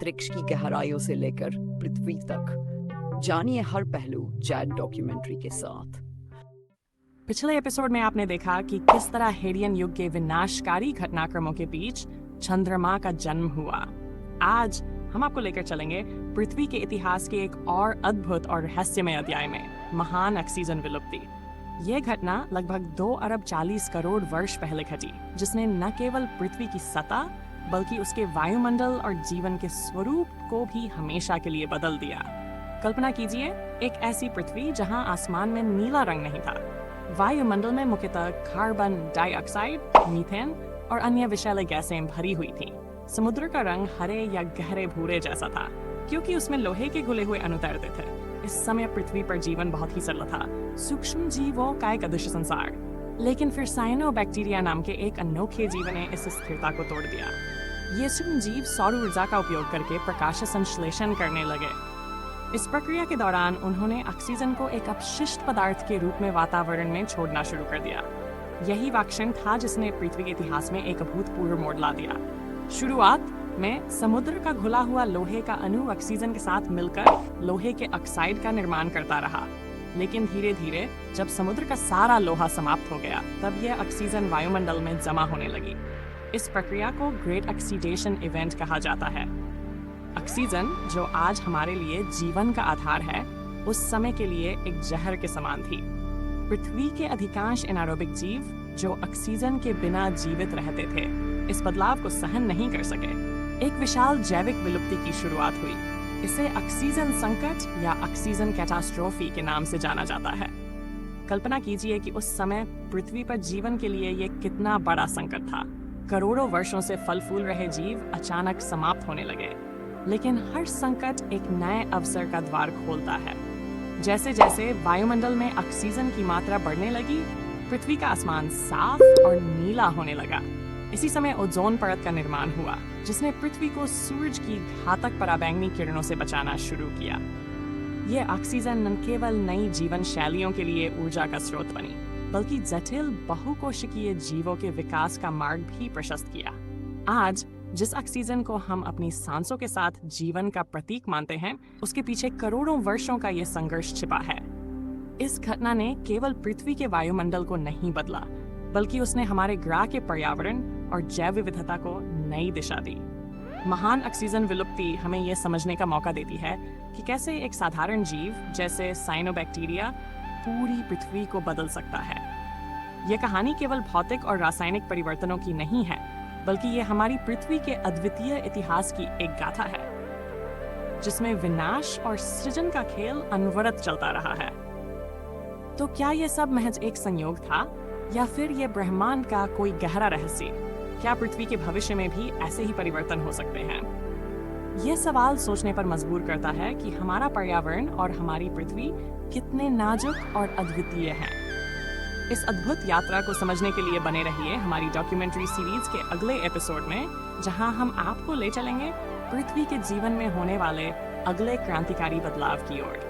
अंतरिक्ष की गहराइयों से लेकर पृथ्वी तक। जानिए हर पहलू जैड डॉक्यूमेंट्री के साथ। पिछले एपिसोड में आपने देखा कि किस तरह हेडियन युग के विनाशकारी घटनाक्रमों के बीच चंद्रमा का जन्म हुआ। आज हम आपको लेकर चलेंगे पृथ्वी के इतिहास के एक और अद्भुत और रहस्यमय अध्याय में, महान ऑक्सीजन विलुप्ति। यह घटना लगभग 2 अरब 40 करोड़ वर्ष पहले घटी, जिसने न केवल पृथ्वी की सतह बल्कि उसके वायुमंडल और जीवन के स्वरूप को भी हमेशा के लिए बदल दिया। कल्पना कीजिए, एक ऐसी पृथ्वी जहां आसमान में नीला रंग नहीं था। वायुमंडल में मुख्यतः कार्बन डाइऑक्साइड, मीथेन और अन्य विषैले गैसें भरी हुई थीं। समुद्र का रंग हरे या गहरे भूरे जैसा था, क्योंकि उसमें लोहे के घुले हुए अणु तैरते थे। इस समय पृथ्वी पर जीवन बहुत ही सरल था, सूक्ष्म जीवों का एक अदृश्य संसार। लेकिन फिर साइनोबैक्टीरिया नाम के एक अनोखे जीव ने इस स्थिरता को तोड़ दिया। ये सूक्ष्म जीव सौर ऊर्जा का उपयोग करके प्रकाश संश्लेषण करने लगे। इस प्रक्रिया के दौरान उन्होंने ऑक्सीजन को एक अपशिष्ट पदार्थ के रूप में वातावरण में छोड़ना शुरू कर दिया। यही वह क्षण था जिसने पृथ्वी के इतिहास में एक अभूतपूर्व मोड़ ला दिया। शुरुआत में समुद्र का घुला हुआ लोहे का अणु ऑक्सीजन के साथ मिलकर लोहे के ऑक्साइड का निर्माण करता रहा। लेकिन धीरे धीरे जब समुद्र का सारा लोहा समाप्त हो गया, तब यह ऑक्सीजन वायुमंडल में जमा होने लगी। इस प्रक्रिया को ग्रेट ऑक्सीडेशन इवेंट कहा जाता है। ऑक्सीजन, जो आज हमारे लिए जीवन का आधार है, उस समय के लिए एक जहर के समान थी। पृथ्वी के अधिकांश एनारोबिक जीव, जो ऑक्सीजन के बिना जीवित रहते थे, इस बदलाव को सहन नहीं कर सके। एक विशाल जैविक विलुप्ति की शुरुआत हुई। इसे ऑक्सीजन संकट या ऑक्सीजन कैटास्ट्रोफी के नाम से जाना जाता है। कल्पना कीजिए कि उस समय पृथ्वी पर जीवन के लिए यह कितना बड़ा संकट था। करोड़ों वर्षों से फल फूल रहे जीव अचानक समाप्त होने लगे। लेकिन हर संकट एक नए अवसर का द्वार खोलता है। जैसे जैसे वायुमंडल में ऑक्सीजन की मात्रा बढ़ने लगी, पृथ्वी का आसमान साफ और नीला होने लगा। इसी समय ओजोन परत का निर्माण हुआ, जिसने पृथ्वी को सूरज की घातक पराबैंगनी किरणों से बचाना शुरू किया। यह ऑक्सीजन न केवल नई जीवन शैलियों के लिए ऊर्जा का स्रोत बनी, बल्कि जटिल बहुकोशिकीय जीवों के विकास का मार्ग भी प्रशस्त किया। आज जिस ऑक्सीजन को हम अपनी सांसों के साथ जीवन का प्रतीक मानते हैं, उसके पीछे करोड़ों वर्षों का यह संघर्ष छिपा है। इस घटना ने केवल पृथ्वी के वायुमंडल को नहीं बदला, बल्कि उसने हमारे ग्रह के पर्यावरण और जैव विविधता को नई दिशा दी। महान ऑक्सीजन विलुप्ति हमें यह समझने का मौका देती है कि कैसे एक साधारण जीव जैसे साइनोबैक्टीरिया पूरी पृथ्वी को बदल सकता है। यह कहानी केवल भौतिक और रासायनिक परिवर्तनों की नहीं है, बल्कि यह हमारी पृथ्वी के अद्वितीय इतिहास की एक गाथा है, जिसमें विनाश और सृजन का खेल अनवरत चलता रहा है। तो क्या यह सब महज एक संयोग था, या फिर यह ब्रह्मांड का कोई गहरा रहस्य? क्या पृथ्वी के भविष्य में भी ऐसे ही परिवर्तन हो सकते हैं? यह सवाल सोचने पर मजबूर करता है कि हमारा पर्यावरण और हमारी पृथ्वी कितने नाजुक और अद्वितीय हैं। इस अद्भुत यात्रा को समझने के लिए बने रहिए हमारी डॉक्यूमेंट्री सीरीज के अगले एपिसोड में, जहां हम आपको ले चलेंगे पृथ्वी के जीवन में होने वाले अगले क्रांतिकारी बदलाव की ओर।